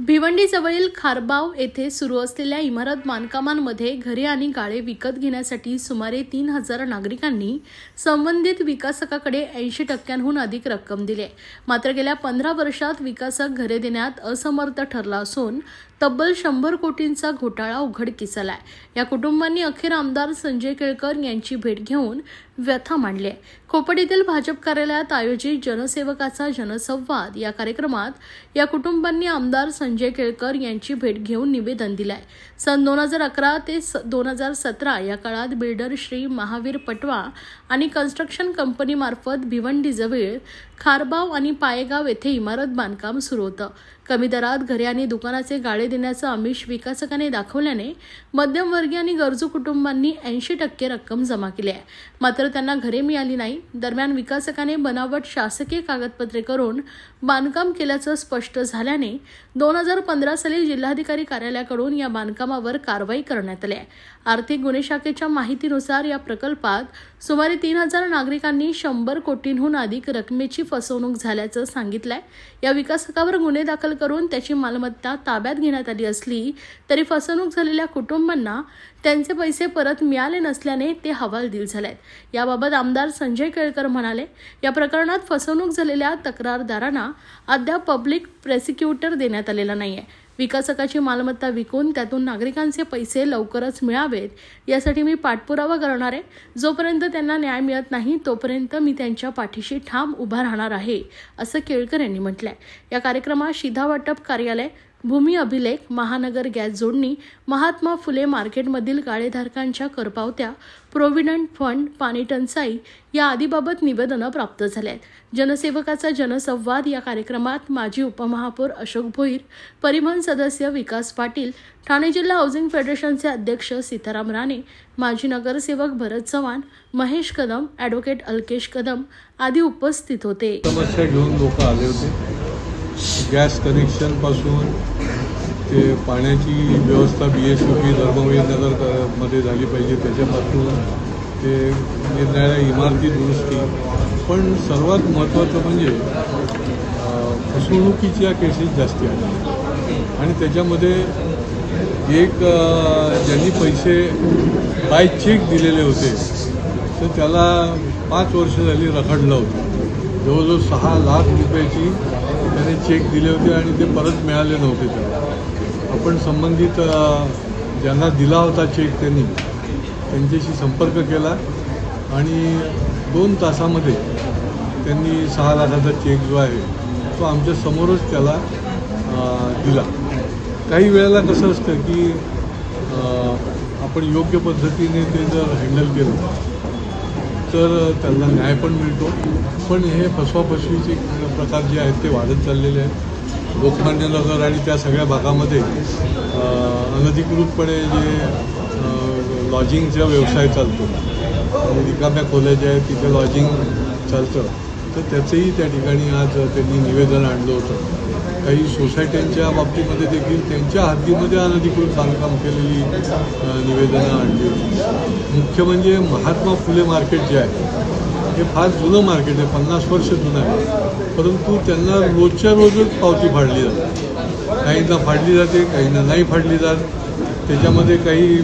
भिवंडीजवळील खारबाव येथे सुरू असलेल्या इमारत बांधकामांमध्ये घरे आणि गाळे विकत घेण्यासाठी सुमारे 3,000 नागरिकांनी संबंधित विकासकाकडे 80% अधिक रक्कम दिली आहे। मात्र गेल्या 15 वर्षात विकासक घरे देण्यात असमर्थ ठरला असून तब्बल 100 कोटींचा घोटाळा उघडकीस आलाय। या कुटुंबांनी अखेर आमदार संजय केळकर यांची भेट घेऊन व्यथा मांडली आहे। खोपडीतील भाजप कार्यालयात आयोजित जनसेवकाचा जनसंवाद या कार्यक्रमात या कुटुंबांनी आमदार संजय केळकर यांची भेट घेऊन निवेदन दिले आहे। सन 2011 ते 2017 या काळात बिल्डर श्री महावीर पटवा आणि कन्स्ट्रक्शन कंपनी मार्फत भिवंडीजवळ खारबाव आणि पायेगाव येथे इमारत बांधकाम सुरू होतं। कमी दरात घरे आणि दुकानाचे गाळे देण्याचं आमिष विकासकाने दाखवल्याने मध्यमवर्गीय आणि गरजू कुटुंबांनी 80% रक्कम जमा केली आहे। मात्र त्यांना घरे मिळाली नाही। दरम्यान विकासकाने बनावट शासकीय कागदपत्रे करून बांधकाम केल्याचं स्पष्ट झाल्याने 2015 साली जिल्हाधिकारी कार्यालयाकडून या बांधकामावर कारवाई करण्यात आली आहे। आर्थिक गुन्हे शाखेच्या माहितीनुसार या प्रकल्पात सुमारे 3,000 नागरिकांनी 100 कोटींहून अधिक रकमेची फसवणूक झाल्याचं सांगितलंय। या विकासकावर गुन्हे दाखल करून त्याची मालमत्ता ताब्यात घेण्यात आली असली तरी फसवणूक झालेल्या कुटुंबांना त्यांचे पैसे परत मिळाले नसल्याने ते हवालदिल झालेत। याबाबत आमदार संजय केळकर म्हणाले, या प्रकरणात फसवणूक झालेल्या तक्रारदारांना अद्याप पब्लिक प्रोसिक्युटर देण्यात आलेला नाहीये। विकासकाची मालमत्ता विकून त्यातून नागरिकांचे पैसे लवकरच मिळावेत यासाठी मी पाठपुरावा करणार आहे। जोपर्यंत त्यांना न्याय मिळत नाही तोपर्यंत मी त्यांच्या पाठीशी ठाम उभा राहणार आहे, असं केळकर यांनी म्हटलंय। या कार्यक्रमात शिधा वाटप कार्यालय, भूमी अभिलेख, महानगर गॅस जोडणी, महात्मा फुले मार्केटमधील गाळेधारकांच्या करपावत्या, प्रोव्हिडंट फंड, पाणी टंचाई या आदीबाबत निवेदनं प्राप्त झाली आहेत। जनसेवकाचा जनसंवाद या कार्यक्रमात माजी उपमहापौर अशोक भोईर, परिवहन सदस्य विकास पाटील, ठाणे जिल्हा हाऊसिंग फेडरेशनचे अध्यक्ष सीताराम राणे, माजी नगरसेवक भरत चव्हाण, महेश कदम, ॲडव्होकेट अल्केश कदम आदी उपस्थित होते। समस्या घेऊन लोक आले होते। गॅस कनेक्शन पासून ते पाण्याची व्यवस्था BSOP धर्मवीर मध्ये झाली पाहिजे त्याच्यापासून ते निरनिराळ्या इमारती दुरुस्ती, पण सर्वात महत्त्वाचं म्हणजे फसवणुकीच्या केसेस जास्ती आल्या आणि त्याच्यामध्ये एक ज्यांनी पैसे बाय चेक दिलेले होते तर त्याला 5 वर्ष झाली रखडलं होतं। जवळजवळ 6 लाख रुपयाची त्याने चेक दिले होते आणि ते परत मिळाले नव्हते। त्याला आपण संबंधित ज्यांना दिला होता चेक त्यांच्याशी संपर्क केला आणि 2 तासामध्ये त्यांनी 6 लाखाचा चेक जो आहे तो आमच्या समोरच त्याला दिला। काही वेळेला कसं असतं की आपण योग्य पद्धतीने ते जर हँडल केलं तर त्यांना न्याय पण मिळतो, पण हे फसवाफसवीचे प्रकार जे आहेत ते वाढत चाललेले आहेत। लोकमान्य नगर आणि त्या सगळ्या भागामध्ये अनधिकृतपणे जे लॉजिंगचा व्यवसाय चालतो आणि रिकाम्या खोल्या ज्या आहेत तिथे लॉजिंग चालतं, तर त्याचंही त्या ठिकाणी आज त्यांनी निवेदन आणलं होतं। काही सोसायट्यांच्या बाबतीमध्ये देखील त्यांच्या हद्दीमध्ये अनधिकृत बांधकाम केलेली निवेदनं आणली होती। मुख्य म्हणजे महात्मा फुले मार्केट जे आहे हे फार जुनं मार्केट आहे, 50 वर्ष जुनं आहे, परंतु त्यांना रोजच्या रोजच पावती फाडली जाते। काहींना फाडली जाते, काहींना नाही फाडली जात। त्याच्यामध्ये काही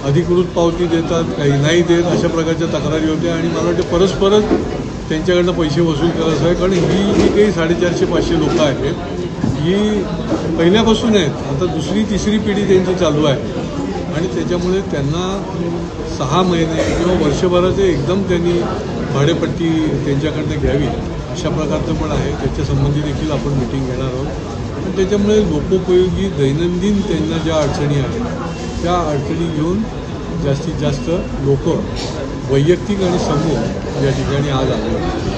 अधिकृत पावती देतात, काही नाही देत, अशा प्रकारच्या तक्रारी होत्या आणि मला वाटतं परस्परच त्यांच्याकडनं पैसे वसूल करायचं आहे। कारण ही जी काही 450-500 लोकं आहेत ही पहिल्यापासून आहेत, आता दुसरी तिसरी पिढी त्यांची चालू आहे आणि त्याच्यामुळे त्यांना 6 महिने किंवा वर्षभराचे एकदम त्यांनी भाडेपट्टी त्यांच्याकडनं घ्यावी अशा प्रकारचं पण आहे। त्याच्यासंबंधी देखील आपण मीटिंग घेणार आहोत आणि त्याच्यामुळे लोकोपयोगी दैनंदिन त्यांना ज्या अडचणी आहेत त्या अडचणी घेऊन जास्तीत जास्त लोक वैयक्तिक आणि समूह या ठिकाणी आज आले.